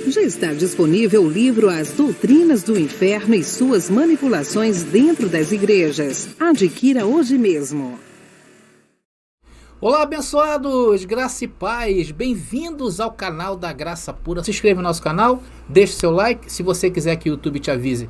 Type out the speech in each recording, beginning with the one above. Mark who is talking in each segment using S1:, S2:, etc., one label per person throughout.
S1: Já está disponível o livro As Doutrinas do Inferno e Suas Manipulações Dentro das Igrejas. Adquira hoje mesmo.
S2: Olá, abençoados, graça e paz, bem-vindos ao canal da Graça Pura. Se inscreva no nosso canal, deixe seu like. Se você quiser que o YouTube te avise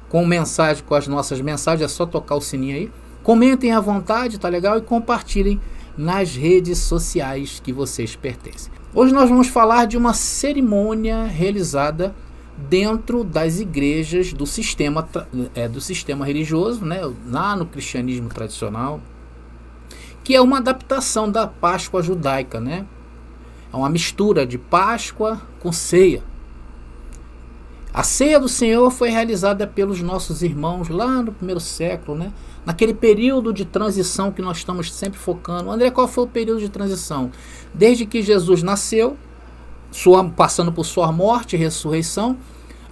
S2: com mensagem, com as nossas mensagens, é só tocar o sininho aí. Comentem à vontade, tá legal? E compartilhem nas redes sociais que vocês pertencem. Hoje nós vamos falar de uma cerimônia realizada dentro das igrejas do sistema religioso, né? Lá no cristianismo tradicional, que é uma adaptação da Páscoa judaica, né? É uma mistura de Páscoa com ceia. A ceia do Senhor foi realizada pelos nossos irmãos lá no primeiro século, né? Naquele período de transição que nós estamos sempre focando. André, qual foi o período de transição? Desde que Jesus nasceu, passando por sua morte e ressurreição,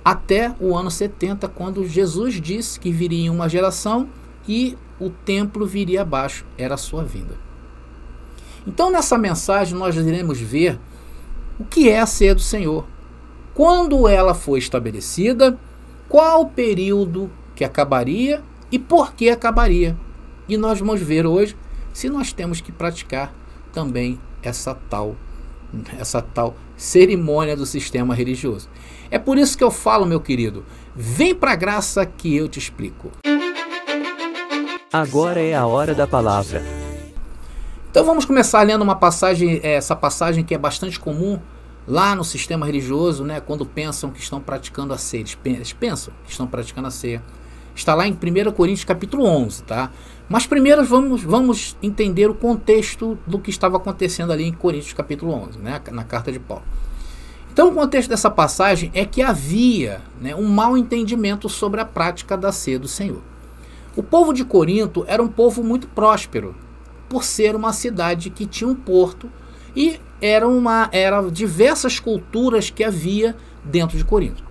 S2: até o ano 70, quando Jesus disse que viria uma geração e o templo viria abaixo, era a sua vinda. Então nessa mensagem nós iremos ver o que é a ceia do Senhor, quando ela foi estabelecida, qual o período que acabaria e por que acabaria. E nós vamos ver hoje se nós temos que praticar também essa tal cerimônia do sistema religioso. É por isso que eu falo, meu querido, vem para a graça que eu te explico.
S3: Agora é a hora da palavra.
S2: Então vamos começar lendo uma passagem, essa passagem que é bastante comum lá no sistema religioso, né? Quando pensam que estão praticando a ceia, eles pensam que estão praticando a ceia. Está lá em 1 Coríntios capítulo 11, tá? Mas primeiro vamos entender o contexto do que estava acontecendo ali em Coríntios capítulo 11, né? Na carta de Paulo. Então o contexto dessa passagem é que havia, né, um mau entendimento sobre a prática da ceia do Senhor. O povo de Corinto era um povo muito próspero, por ser uma cidade que tinha um porto e eram diversas culturas que havia dentro de Corinto.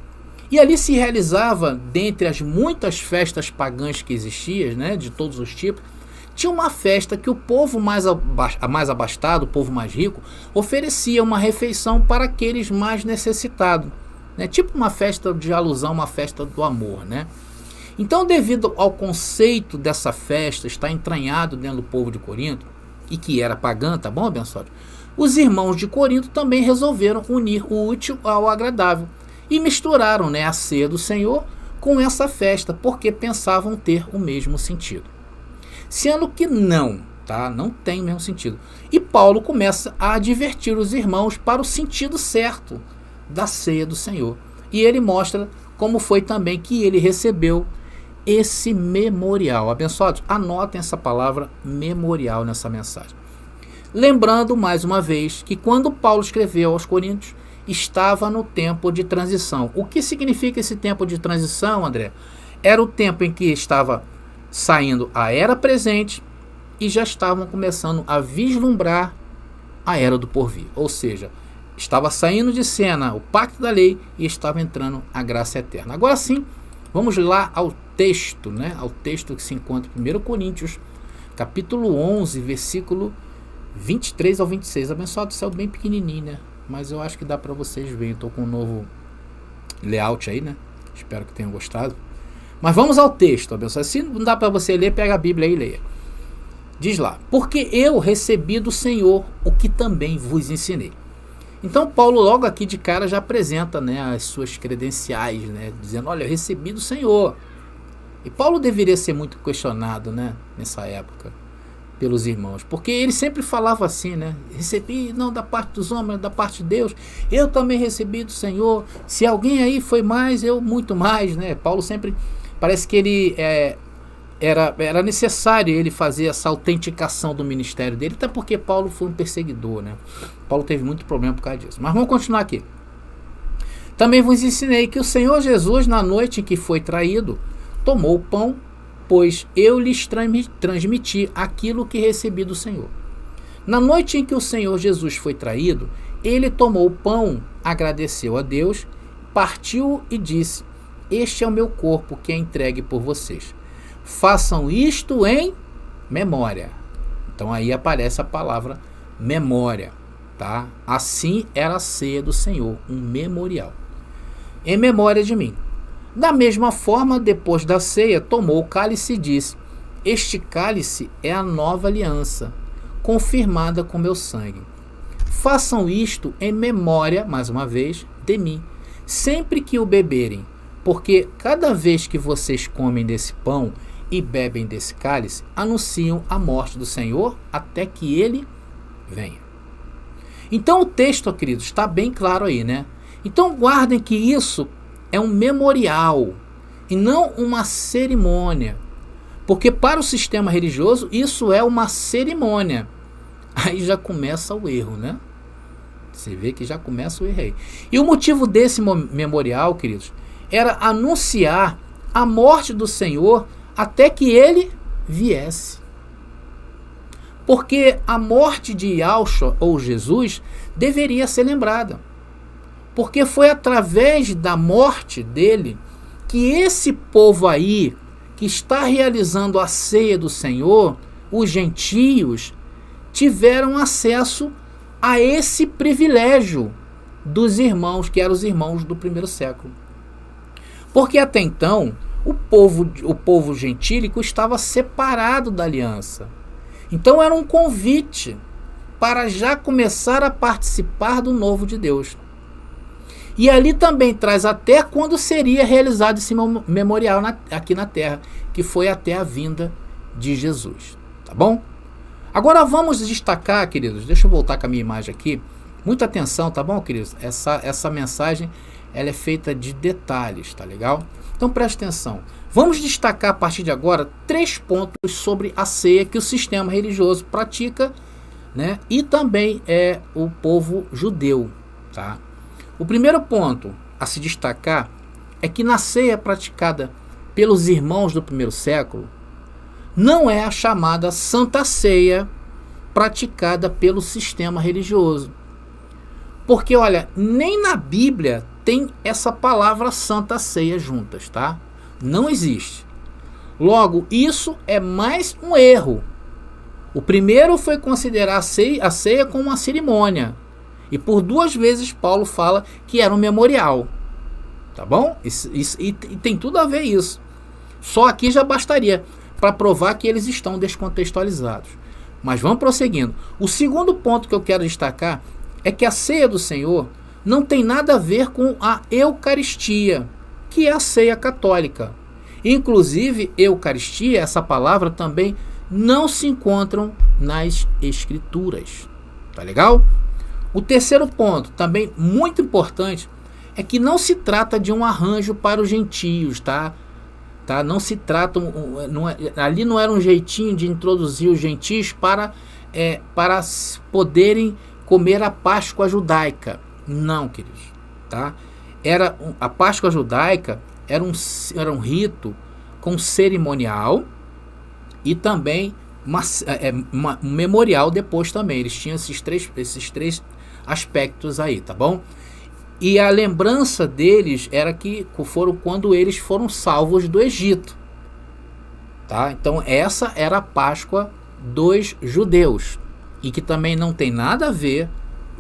S2: E ali se realizava, dentre as muitas festas pagãs que existiam, né, de todos os tipos, tinha uma festa que o povo mais abastado, o povo mais rico, oferecia uma refeição para aqueles mais necessitados, né, tipo uma festa de alusão, uma festa do amor, né? Então, devido ao conceito dessa festa estar entranhado dentro do povo de Corinto, e que era pagã, tá bom, abençoado? Os irmãos de Corinto também resolveram unir o útil ao agradável e misturaram, né, a ceia do Senhor com essa festa, porque pensavam ter o mesmo sentido. Sendo que não tem o mesmo sentido. E Paulo começa a advertir os irmãos para o sentido certo da ceia do Senhor. E ele mostra como foi também que ele recebeu esse memorial. Abençoados, anotem essa palavra memorial nessa mensagem. Lembrando mais uma vez que quando Paulo escreveu aos Coríntios, estava no tempo de transição. O que significa esse tempo de transição, André? Era o tempo em que estava saindo a era presente e já estavam começando a vislumbrar a era do porvir. Ou seja, estava saindo de cena o pacto da lei e estava entrando a graça eterna. Agora sim, vamos lá ao texto, né? Ao texto que se encontra em 1 Coríntios, capítulo 11, versículo 23 ao 26. Abençoado, céu bem pequenininho, né? Mas eu acho que dá para vocês verem. Estou com um novo layout aí, né? Espero que tenham gostado. Mas vamos ao texto, abençoado. Se não dá para você ler, pega a Bíblia aí e leia. Diz lá: porque eu recebi do Senhor o que também vos ensinei. Então Paulo logo aqui de cara já apresenta, né, as suas credenciais, né, dizendo: olha, eu recebi do Senhor. E Paulo deveria ser muito questionado, né, nessa época pelos irmãos, porque ele sempre falava assim, né, recebi não da parte dos homens, da parte de Deus. Eu também recebi do Senhor. Se alguém aí foi mais, eu muito mais, né? Paulo sempre parece que ele era necessário ele fazer essa autenticação do ministério dele, até porque Paulo foi um perseguidor, né? Paulo teve muito problema por causa disso. Mas vamos continuar aqui. Também vos ensinei que o Senhor Jesus, na noite em que foi traído, tomou o pão, pois eu lhes transmiti aquilo que recebi do Senhor. Na noite em que o Senhor Jesus foi traído, ele tomou o pão, agradeceu a Deus, partiu e disse: este é o meu corpo que é entregue por vocês. Façam isto em memória. Então aí aparece a palavra memória, tá? Assim era a ceia do Senhor, um memorial. em memória de mim. Da mesma forma, depois da ceia, tomou o cálice e disse: este cálice é a nova aliança, confirmada com meu sangue. Façam isto em memória, mais uma vez, de mim, sempre que o beberem, porque cada vez que vocês comem desse pão e bebem desse cálice, anunciam a morte do Senhor até que ele venha. Então o texto, queridos, está bem claro aí, né? Então guardem que isso é um memorial e não uma cerimônia, porque para o sistema religioso isso é uma cerimônia. Aí já começa o erro, né? Você vê que já começa o erro aí. E o motivo desse memorial, queridos, era anunciar a morte do Senhor até que ele viesse. Porque a morte de Yahshua, ou Jesus, deveria ser lembrada. Porque foi através da morte dele que esse povo aí, que está realizando a ceia do Senhor, os gentios, tiveram acesso a esse privilégio dos irmãos, que eram os irmãos do primeiro século. Porque até então, o povo gentílico estava separado da aliança. Então era um convite para já começar a participar do novo de Deus. E ali também traz até quando seria realizado esse memorial aqui na terra, que foi até a vinda de Jesus. Tá bom? Agora vamos destacar, queridos, deixa eu voltar com a minha imagem aqui. Muita atenção, tá bom, queridos? Essa mensagem, ela é feita de detalhes, tá legal? Então preste atenção. Vamos destacar a partir de agora 3 pontos sobre a ceia que o sistema religioso pratica, né? E também o povo judeu, tá? O primeiro ponto a se destacar é que na ceia praticada pelos irmãos do primeiro século, não é a chamada Santa Ceia praticada pelo sistema religioso. Porque, olha, nem na Bíblia tem essa palavra Santa Ceia juntas, tá? Não existe. Logo, isso é mais um erro. O primeiro foi considerar a ceia como uma cerimônia. E por 2 vezes Paulo fala que era um memorial. Tá bom? E tem tudo a ver isso. Só aqui já bastaria para provar que eles estão descontextualizados. Mas vamos prosseguindo. O segundo ponto que eu quero destacar é que a ceia do Senhor não tem nada a ver com a Eucaristia, que é a ceia católica. Inclusive, Eucaristia, essa palavra também não se encontram nas Escrituras. Tá legal? O terceiro ponto, também muito importante, é que não se trata de um arranjo para os gentios, tá? Não se trata, ali não era um jeitinho de introduzir os gentios para poderem comer a Páscoa judaica. Não, queridos. Tá? A Páscoa judaica era um rito com cerimonial e também um memorial depois também. Eles tinham esses três aspectos aí, tá bom? E a lembrança deles era que foram quando eles foram salvos do Egito. Tá? Então essa era a Páscoa dos judeus. E que também não tem nada a ver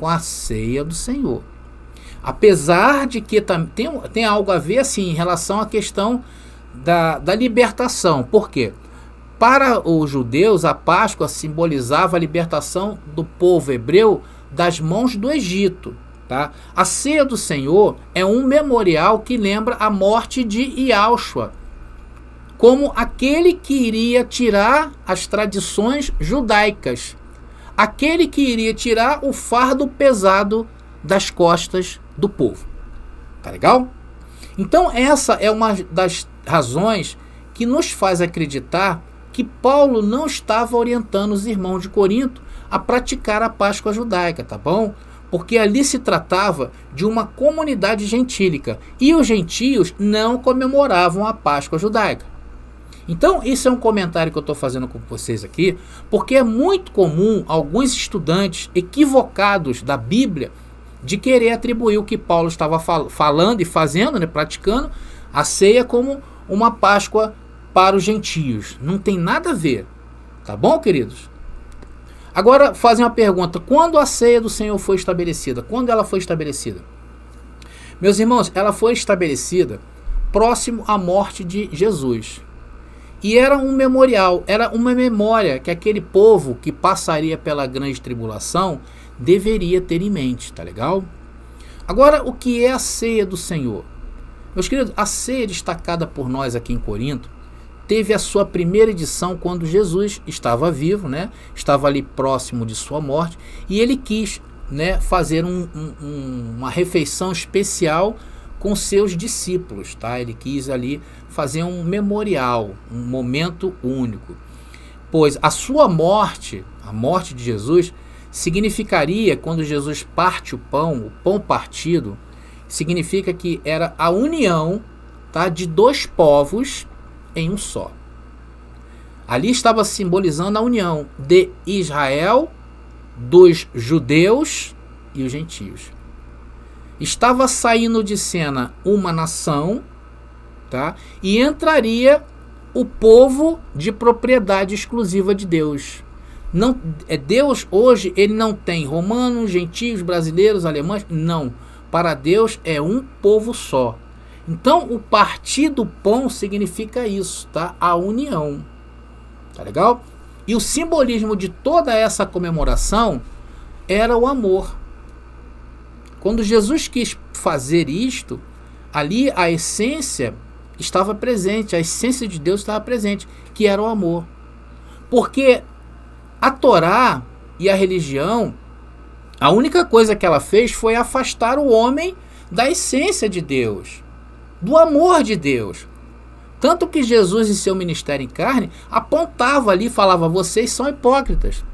S2: com a ceia do Senhor. Apesar de que tem algo a ver assim, em relação à questão da libertação. Por quê? Para os judeus, a Páscoa simbolizava a libertação do povo hebreu das mãos do Egito. Tá? A ceia do Senhor é um memorial que lembra a morte de Yahshua, como aquele que iria tirar as tradições judaicas, aquele que iria tirar o fardo pesado das costas do povo. Tá legal? Então essa é uma das razões que nos faz acreditar que Paulo não estava orientando os irmãos de Corinto a praticar a Páscoa judaica, tá bom? Porque ali se tratava de uma comunidade gentílica e os gentios não comemoravam a Páscoa judaica. Então, isso é um comentário que eu estou fazendo com vocês aqui, porque é muito comum alguns estudantes equivocados da Bíblia de querer atribuir o que Paulo estava falando e fazendo, né, praticando a ceia como uma Páscoa para os gentios. Não tem nada a ver. Tá bom, queridos? Agora, fazem uma pergunta. Quando a ceia do Senhor foi estabelecida? Quando ela foi estabelecida? Meus irmãos, ela foi estabelecida próximo à morte de Jesus. E era um memorial, era uma memória que aquele povo que passaria pela grande tribulação deveria ter em mente, tá legal? Agora, o que é a ceia do Senhor? Meus queridos, a ceia destacada por nós aqui em Corinto teve a sua primeira edição quando Jesus estava vivo, né? Estava ali próximo de sua morte, e ele quis, né, fazer uma refeição especial com seus discípulos, tá? Ele quis ali fazer um memorial, um momento único, pois a sua morte, a morte de Jesus, significaria, quando Jesus parte o pão partido, significa que era a união, tá, de dois povos em um só. Ali estava simbolizando a união de Israel, dos judeus e os gentios. Estava saindo de cena uma nação, tá? E entraria o povo de propriedade exclusiva de Deus. Não, Deus hoje ele não tem romanos, gentios, brasileiros, alemães, não. Para Deus é um povo só. Então o partir do pão significa isso, tá? A união. Tá legal? E o simbolismo de toda essa comemoração era o amor. Quando Jesus quis fazer isto, ali a essência estava presente, a essência de Deus estava presente, que era o amor. Porque a Torá e a religião, a única coisa que ela fez foi afastar o homem da essência de Deus, do amor de Deus. Tanto que Jesus, em seu ministério em carne, apontava ali, falava: vocês são hipócritas,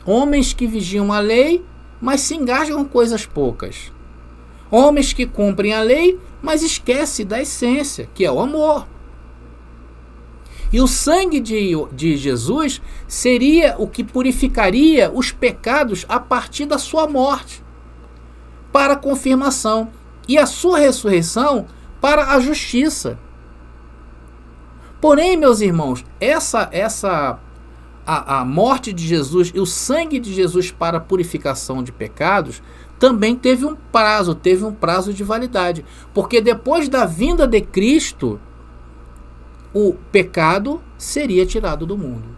S2: homens que vigiam a lei, mas se engajam com coisas poucas. Homens que cumprem a lei, mas esquecem da essência, que é o amor. E o sangue de Jesus seria o que purificaria os pecados a partir da sua morte, para a confirmação, e a sua ressurreição para a justiça. Porém, meus irmãos, a morte de Jesus e o sangue de Jesus para a purificação de pecados também teve um prazo de validade, porque depois da vinda de Cristo, o pecado seria tirado do mundo.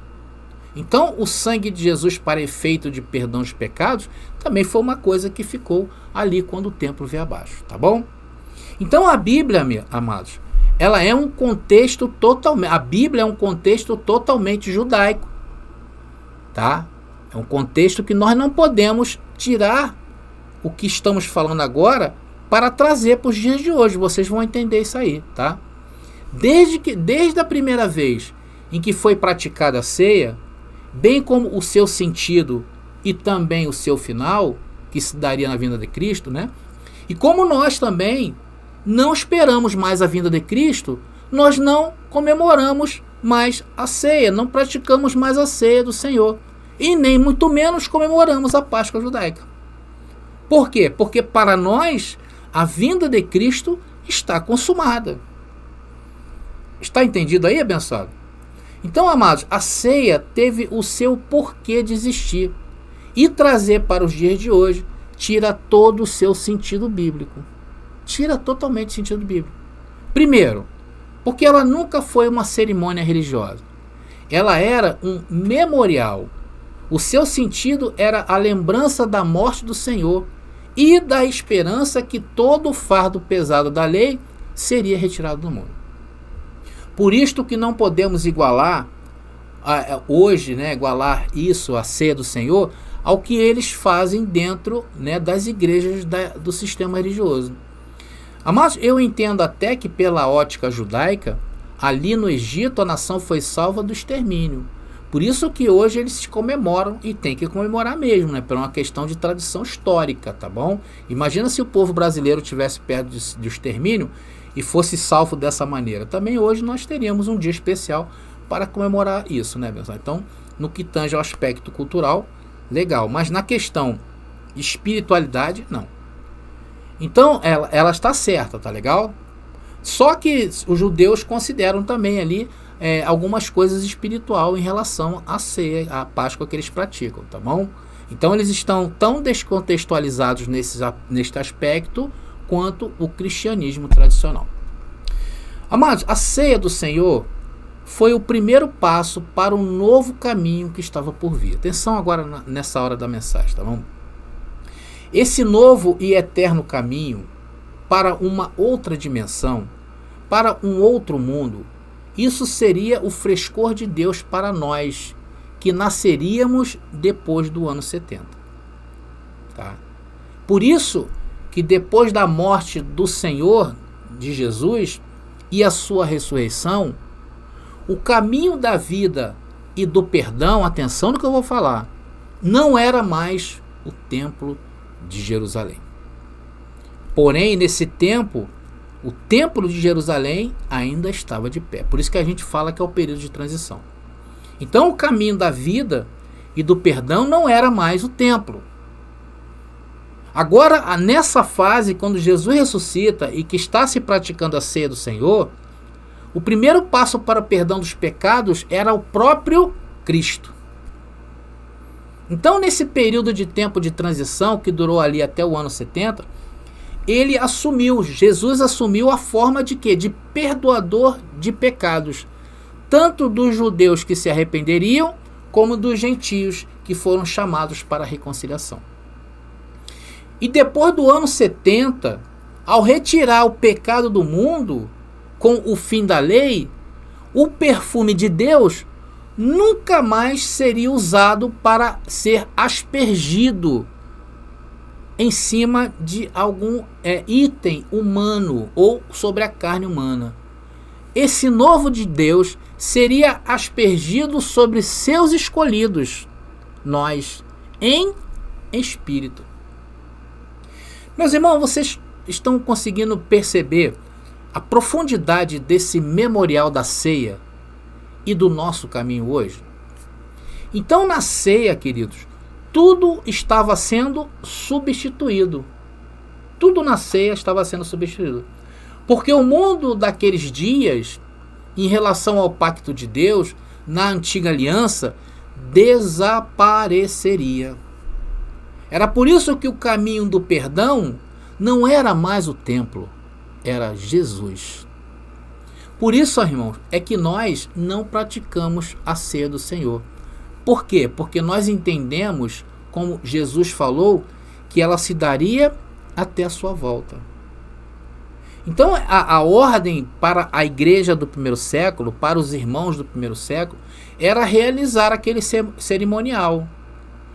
S2: Então, o sangue de Jesus para efeito de perdão dos pecados também foi uma coisa que ficou ali quando o templo veio abaixo, tá bom? Então, a Bíblia, amados, ela é um contexto totalmente, a Bíblia é um contexto totalmente judaico, tá? É um contexto que nós não podemos tirar o que estamos falando agora para trazer para os dias de hoje. Vocês vão entender isso aí, tá? Desde a primeira vez em que foi praticada a ceia, bem como o seu sentido e também o seu final, que se daria na vinda de Cristo, né? E como nós também não esperamos mais a vinda de Cristo, nós não comemoramos mais a ceia, não praticamos mais a ceia do Senhor, e nem muito menos comemoramos a Páscoa judaica. Por quê? Porque para nós a vinda de Cristo está consumada. Está entendido aí, abençoado? Então, amados, a ceia teve o seu porquê de existir, e trazer para os dias de hoje tira todo o seu sentido bíblico. Tira totalmente o sentido bíblico. Primeiro, porque ela nunca foi uma cerimônia religiosa. Ela era um memorial. O seu sentido era a lembrança da morte do Senhor e da esperança que todo o fardo pesado da lei seria retirado do mundo. Por isto que não podemos igualar hoje, né, igualar isso, a ceia do Senhor, ao que eles fazem dentro, né, das igrejas do sistema religioso. Mas eu entendo até que pela ótica judaica, ali no Egito a nação foi salva do extermínio. Por isso que hoje eles se comemoram, e tem que comemorar mesmo, né, por uma questão de tradição histórica, tá bom? Imagina se o povo brasileiro estivesse perto do extermínio e fosse salvo dessa maneira. Também hoje nós teríamos um dia especial para comemorar isso, né, pessoal? Então, no que tange ao aspecto cultural, legal. Mas na questão de espiritualidade, não. Então, ela está certa, tá legal? Só que os judeus consideram também ali algumas coisas espiritual em relação à ceia, à Páscoa que eles praticam, tá bom? Então, eles estão tão descontextualizados neste aspecto quanto o cristianismo tradicional. Amados, a ceia do Senhor foi o primeiro passo para um novo caminho que estava por vir. Atenção agora nessa hora da mensagem, tá bom? Esse novo e eterno caminho para uma outra dimensão, para um outro mundo, isso seria o frescor de Deus para nós, que nasceríamos depois do ano 70. Tá? Por isso que depois da morte do Senhor, de Jesus, e a sua ressurreição, o caminho da vida e do perdão, atenção no que eu vou falar, não era mais o templo de Jerusalém. Porém, nesse tempo, o templo de Jerusalém ainda estava de pé. Por isso que a gente fala que é o período de transição. Então, o caminho da vida e do perdão não era mais o templo. Agora, nessa fase, quando Jesus ressuscita e que está se praticando a ceia do Senhor, o primeiro passo para o perdão dos pecados era o próprio Cristo. Então, nesse período de tempo de transição, que durou ali até o ano 70, Jesus assumiu a forma de quê? De perdoador de pecados, tanto dos judeus que se arrependeriam, como dos gentios que foram chamados para a reconciliação. E depois do ano 70, ao retirar o pecado do mundo, com o fim da lei, o perfume de Deus nunca mais seria usado para ser aspergido em cima de algum item humano ou sobre a carne humana. Esse novo de Deus seria aspergido sobre seus escolhidos, nós, em espírito. Meus irmãos, vocês estão conseguindo perceber a profundidade desse memorial da ceia e do nosso caminho hoje? Então, na ceia, queridos, tudo estava sendo substituído. Tudo na ceia estava sendo substituído. Porque o mundo daqueles dias, em relação ao pacto de Deus, na antiga aliança, desapareceria. Era por isso que o caminho do perdão não era mais o templo, era Jesus. Por isso, irmãos, é que nós não praticamos a ceia do Senhor. Por quê? Porque nós entendemos, como Jesus falou, que ela se daria até a sua volta. Então, a ordem para a igreja do primeiro século, para os irmãos do primeiro século, era realizar aquele cerimonial.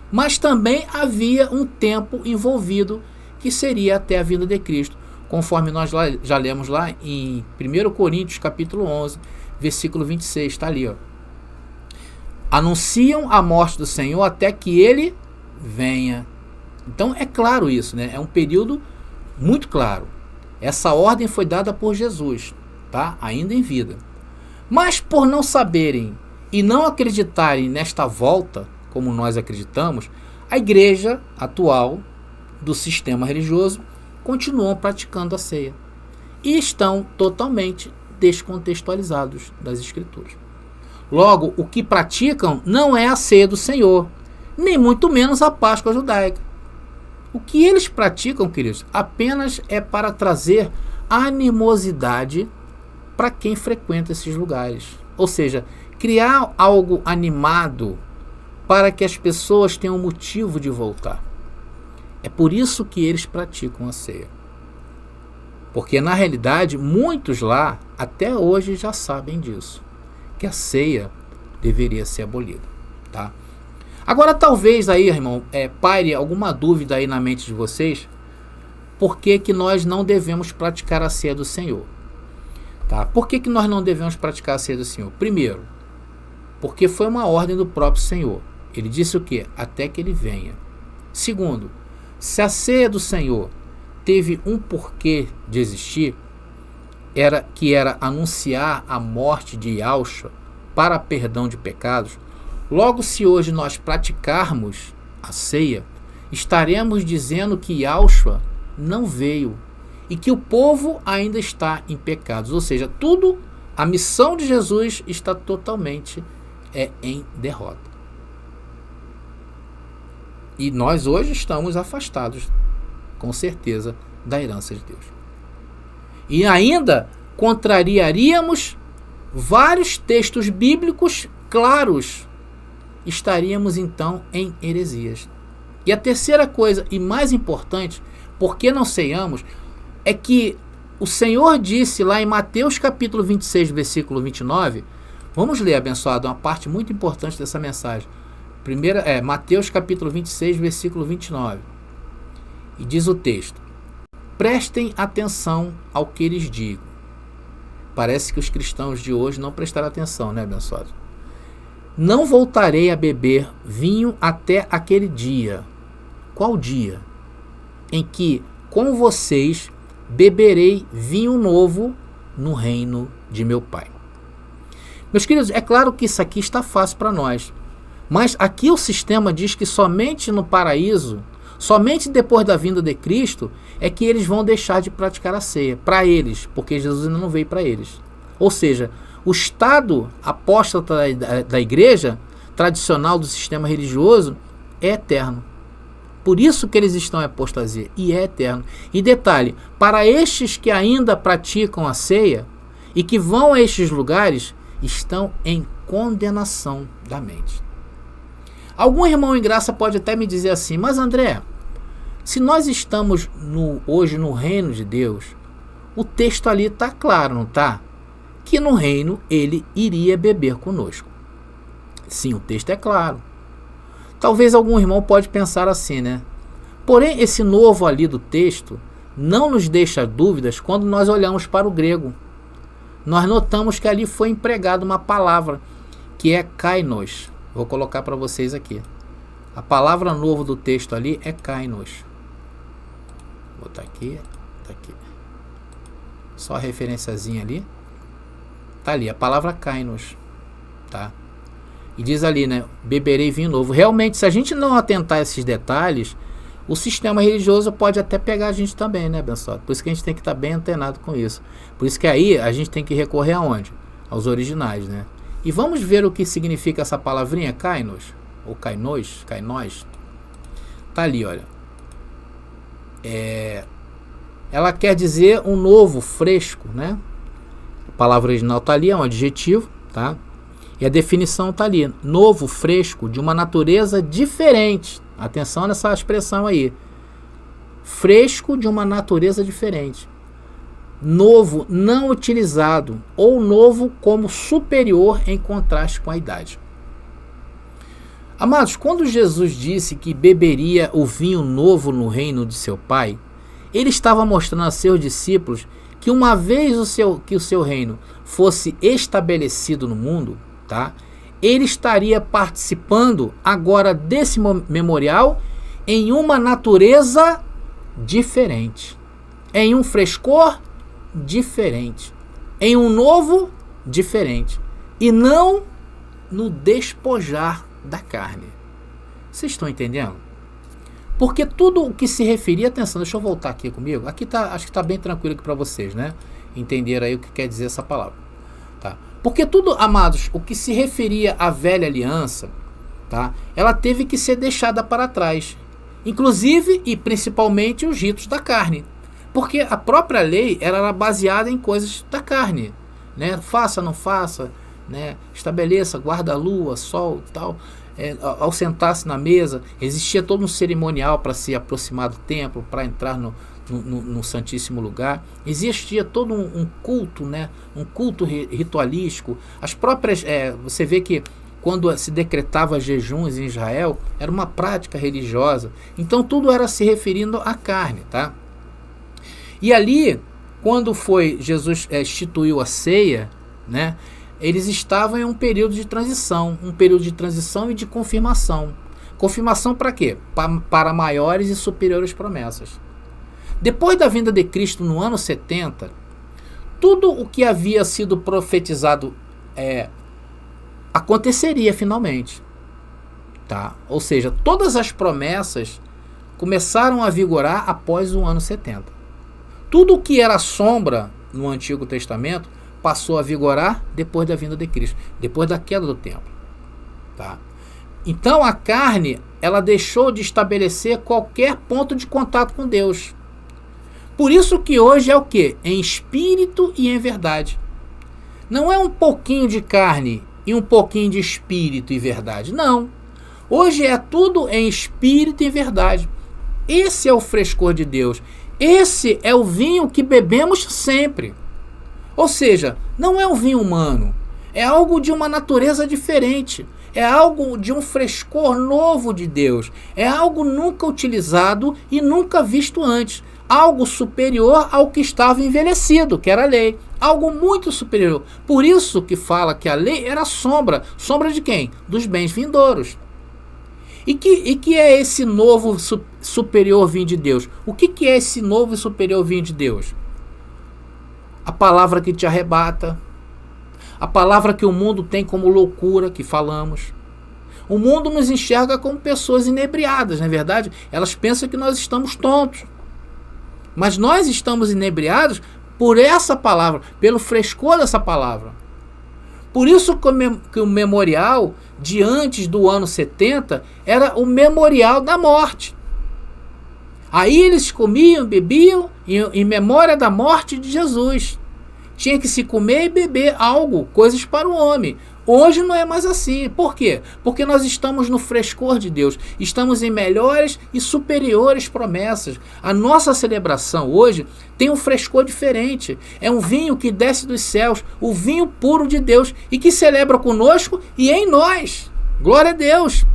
S2: Mas também havia um tempo envolvido, que seria até a vinda de Cristo, conforme nós já lemos lá em 1 Coríntios capítulo 11, versículo 26, está ali. Anunciam a morte do Senhor até que Ele venha. Então é claro isso, né? É um período muito claro. Essa ordem foi dada por Jesus, tá? Ainda em vida. Mas por não saberem e não acreditarem nesta volta, como nós acreditamos, a igreja atual do sistema religioso continuam praticando a ceia e estão totalmente descontextualizados das Escrituras. Logo, o que praticam não é a ceia do Senhor, nem muito menos a Páscoa judaica. O que eles praticam, queridos, apenas é para trazer animosidade para quem frequenta esses lugares. Ou seja, criar algo animado para que as pessoas tenham motivo de voltar. É por isso que eles praticam a ceia. Porque, na realidade, muitos lá, até hoje, já sabem disso. Que a ceia deveria ser abolida. Tá? Agora, talvez aí, irmão, paire alguma dúvida aí na mente de vocês. Por que nós não devemos praticar a ceia do Senhor? Tá? Por que nós não devemos praticar a ceia do Senhor? Primeiro, porque foi uma ordem do próprio Senhor. Ele disse o quê? Até que Ele venha. Segundo, se a ceia do Senhor teve um porquê de existir, que era anunciar a morte de Yahshua para perdão de pecados, logo se hoje nós praticarmos a ceia, estaremos dizendo que Yahshua não veio e que o povo ainda está em pecados. Ou seja, a missão de Jesus está totalmente em derrota. E nós hoje estamos afastados, com certeza, da herança de Deus. E ainda contrariaríamos vários textos bíblicos claros. Estaríamos então em heresias. E a terceira coisa, e mais importante, porque não ceiamos, é que o Senhor disse lá em Mateus capítulo 26, versículo 29, vamos ler, abençoado, uma parte muito importante dessa mensagem. Primeira é Mateus capítulo 26, versículo 29. E diz o texto: prestem atenção ao que lhes digo. Parece que os cristãos de hoje não prestaram atenção, né, abençoado? Não voltarei a beber vinho até aquele dia. Qual dia? Em que com vocês beberei vinho novo no reino de meu Pai. Meus queridos, é claro que isso aqui está fácil para nós. Mas aqui o sistema diz que somente no paraíso, somente depois da vinda de Cristo, é que eles vão deixar de praticar a ceia. Para eles, porque Jesus ainda não veio para eles. Ou seja, o estado apóstata da igreja, tradicional do sistema religioso, é eterno. Por isso que eles estão em apostasia, e é eterno. E detalhe, para estes que ainda praticam a ceia, e que vão a estes lugares, estão em condenação da mente. Algum irmão em graça pode até me dizer assim: mas André, se nós estamos hoje no reino de Deus, o texto ali está claro, não está? Que no reino ele iria beber conosco. Sim, o texto é claro. Talvez algum irmão pode pensar assim, né? Porém, esse novo ali do texto não nos deixa dúvidas quando nós olhamos para o grego. Nós notamos que ali foi empregada uma palavra que é kainos. Vou colocar para vocês aqui. A palavra novo do texto ali é kainos. Vou botar aqui, tá aqui. Só a referenciazinha ali. Tá ali, a palavra kainos, tá? E diz ali, né, beberei vinho novo. Realmente, se a gente não atentar a esses detalhes, o sistema religioso pode até pegar a gente também, né, abençoado? Por isso que a gente tem que estar bem antenado com isso. Por isso que aí a gente tem que recorrer aonde? Aos originais, né? E vamos ver o que significa essa palavrinha kainos, ou kainos. Tá ali, olha. Ela quer dizer um novo, fresco, né? A palavra original tá ali, é um adjetivo, tá? E a definição está ali: novo, fresco, de uma natureza diferente. Atenção nessa expressão aí. Fresco de uma natureza diferente. Novo, não utilizado, ou novo como superior em contraste com a idade. Amados, quando Jesus disse que beberia o vinho novo no reino de seu Pai, ele estava mostrando a seus discípulos que uma vez que o seu reino fosse estabelecido no mundo, tá? Ele estaria participando agora desse memorial em uma natureza diferente, em um frescor diferente, em um novo diferente, e não no despojar da carne. Vocês estão entendendo? Porque tudo o que se referia, atenção, deixa eu voltar aqui comigo, aqui tá, acho que está bem tranquilo aqui para vocês, né? Entender aí o que quer dizer essa palavra, tá? Porque tudo, amados, o que se referia à velha aliança, tá? Ela teve que ser deixada para trás. Inclusive e principalmente os ritos da carne. Porque a própria lei era baseada em coisas da carne, né? Faça, não faça, né? Estabeleça, guarda a lua, sol e tal. Ao sentar-se na mesa, existia todo um cerimonial para se aproximar do templo, para entrar no Santíssimo Lugar. Existia todo um culto, né? Um culto ritualístico. As próprias, você vê que quando se decretava jejuns em Israel, era uma prática religiosa. Então tudo era se referindo à carne, tá? E ali, quando foi Jesus instituiu a ceia, né? Eles estavam em um período de transição, e de confirmação. Confirmação para quê? Para maiores e superiores promessas. Depois da vinda de Cristo no ano 70, tudo o que havia sido profetizado aconteceria finalmente. Tá? Ou seja, todas as promessas começaram a vigorar após o ano 70. Tudo o que era sombra no Antigo Testamento passou a vigorar depois da vinda de Cristo, depois da queda do templo. Tá? Então a carne, ela deixou de estabelecer qualquer ponto de contato com Deus. Por isso que hoje é o quê? Em espírito e em verdade. Não é um pouquinho de carne e um pouquinho de espírito e verdade. Não. Hoje é tudo em espírito e verdade. Esse é o frescor de Deus. Esse é o vinho que bebemos sempre. Ou seja, não é um vinho humano. É algo de uma natureza diferente. É algo de um frescor novo de Deus. É algo nunca utilizado e nunca visto antes. Algo superior ao que estava envelhecido, que era a lei. Algo muito superior. Por isso que fala que a lei era sombra. Sombra de quem? Dos bens vindouros. E que é esse novo superior vinho de Deus? O que é esse novo e superior vinho de Deus? A palavra que te arrebata. A palavra que o mundo tem como loucura, que falamos. O mundo nos enxerga como pessoas inebriadas, não é verdade? Elas pensam que nós estamos tontos. Mas nós estamos inebriados por essa palavra, pelo frescor dessa palavra. Por isso que o memorial de antes do ano 70 era o memorial da morte. Aí eles comiam, bebiam em memória da morte de Jesus. Tinha que se comer e beber algo, coisas para o homem. Hoje não é mais assim. Por quê? Porque nós estamos no frescor de Deus. Estamos em melhores e superiores promessas. A nossa celebração hoje tem um frescor diferente. É um vinho que desce dos céus, o vinho puro de Deus, e que celebra conosco e em nós. Glória a Deus!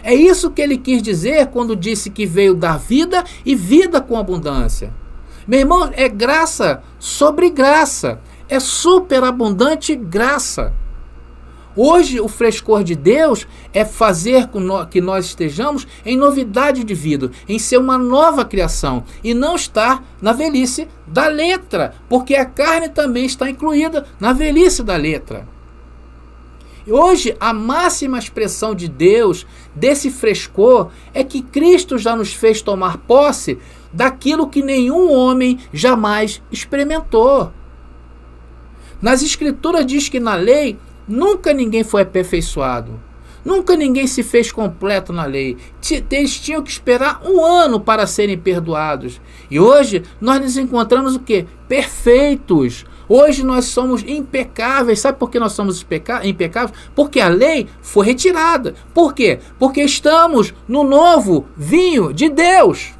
S2: É isso que ele quis dizer quando disse que veio dar vida e vida com abundância. Meu irmão, é graça sobre graça. É superabundante graça. Hoje, o frescor de Deus é fazer com que nós estejamos em novidade de vida, em ser uma nova criação, e não estar na velhice da letra, porque a carne também está incluída na velhice da letra. Hoje, a máxima expressão de Deus, desse frescor, é que Cristo já nos fez tomar posse daquilo que nenhum homem jamais experimentou. Nas Escrituras diz que na lei nunca ninguém foi aperfeiçoado. Nunca ninguém se fez completo na lei. Eles tinham que esperar 1 ano para serem perdoados. E hoje nós nos encontramos o quê? Perfeitos. Hoje nós somos impecáveis. Sabe por que nós somos impecáveis? Porque a lei foi retirada. Por quê? Porque estamos no novo vinho de Deus.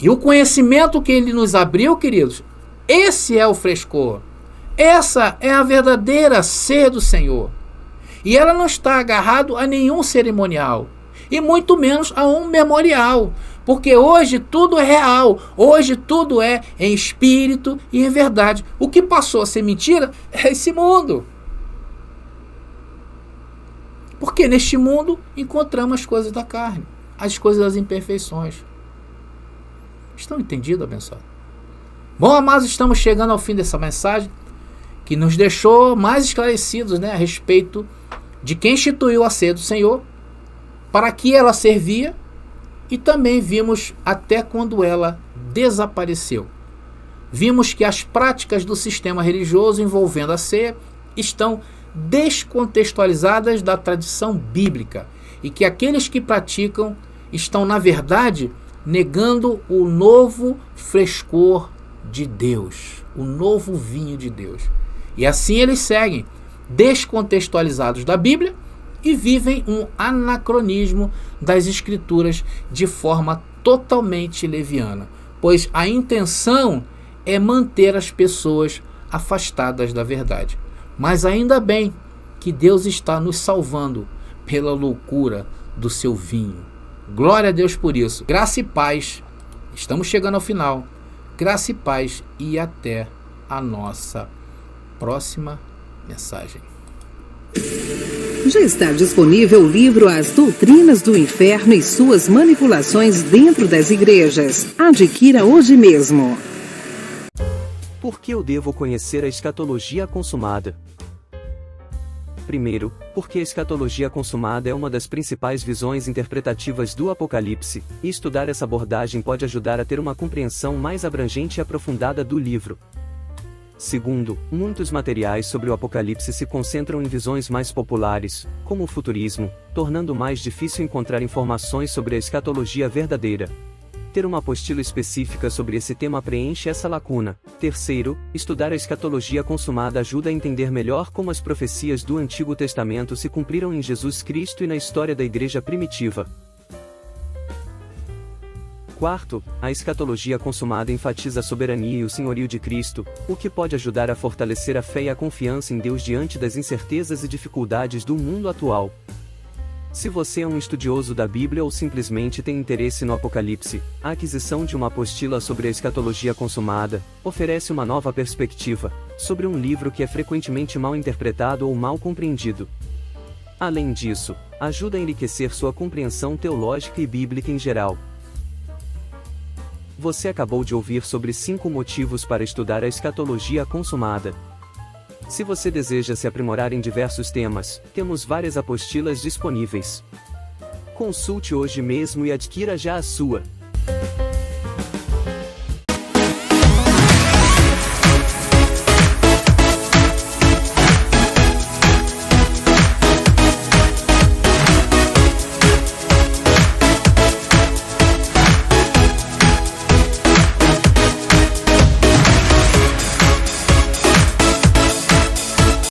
S2: E o conhecimento que ele nos abriu, queridos, esse é o frescor. Essa é a verdadeira ceia do Senhor. E ela não está agarrada a nenhum cerimonial. E muito menos a um memorial. Porque hoje tudo é real. Hoje tudo é em espírito e em verdade. O que passou a ser mentira é esse mundo. Porque neste mundo encontramos as coisas da carne. As coisas das imperfeições. Estão entendidos, abençoados? Bom, amados, estamos chegando ao fim dessa mensagem, que nos deixou mais esclarecidos, a respeito de quem instituiu a ceia do Senhor, para que ela servia, e também vimos até quando ela desapareceu. Vimos que as práticas do sistema religioso envolvendo a ceia estão descontextualizadas da tradição bíblica, e que aqueles que praticam estão, na verdade, negando o novo frescor de Deus, o novo vinho de Deus. E assim eles seguem, descontextualizados da Bíblia, e vivem um anacronismo das Escrituras de forma totalmente leviana, pois a intenção é manter as pessoas afastadas da verdade. Mas ainda bem que Deus está nos salvando pela loucura do seu vinho. Glória a Deus por isso. Graça e paz. Estamos chegando ao final. Graça e paz, e até a nossa próxima mensagem.
S1: Já está disponível o livro As Doutrinas do Inferno e Suas Manipulações Dentro das Igrejas. Adquira hoje mesmo.
S3: Por que eu devo conhecer a escatologia consumada? Primeiro, porque a escatologia consumada é uma das principais visões interpretativas do Apocalipse, e estudar essa abordagem pode ajudar a ter uma compreensão mais abrangente e aprofundada do livro. Segundo, muitos materiais sobre o Apocalipse se concentram em visões mais populares, como o futurismo, tornando mais difícil encontrar informações sobre a escatologia verdadeira. Ter uma apostila específica sobre esse tema preenche essa lacuna. Terceiro, estudar a escatologia consumada ajuda a entender melhor como as profecias do Antigo Testamento se cumpriram em Jesus Cristo e na história da Igreja primitiva. Quarto, a escatologia consumada enfatiza a soberania e o senhorio de Cristo, o que pode ajudar a fortalecer a fé e a confiança em Deus diante das incertezas e dificuldades do mundo atual. Se você é um estudioso da Bíblia ou simplesmente tem interesse no Apocalipse, a aquisição de uma apostila sobre a escatologia consumada oferece uma nova perspectiva sobre um livro que é frequentemente mal interpretado ou mal compreendido. Além disso, ajuda a enriquecer sua compreensão teológica e bíblica em geral. Você acabou de ouvir sobre 5 motivos para estudar a escatologia consumada. Se você deseja se aprimorar em diversos temas, temos várias apostilas disponíveis. Consulte hoje mesmo e adquira já a sua.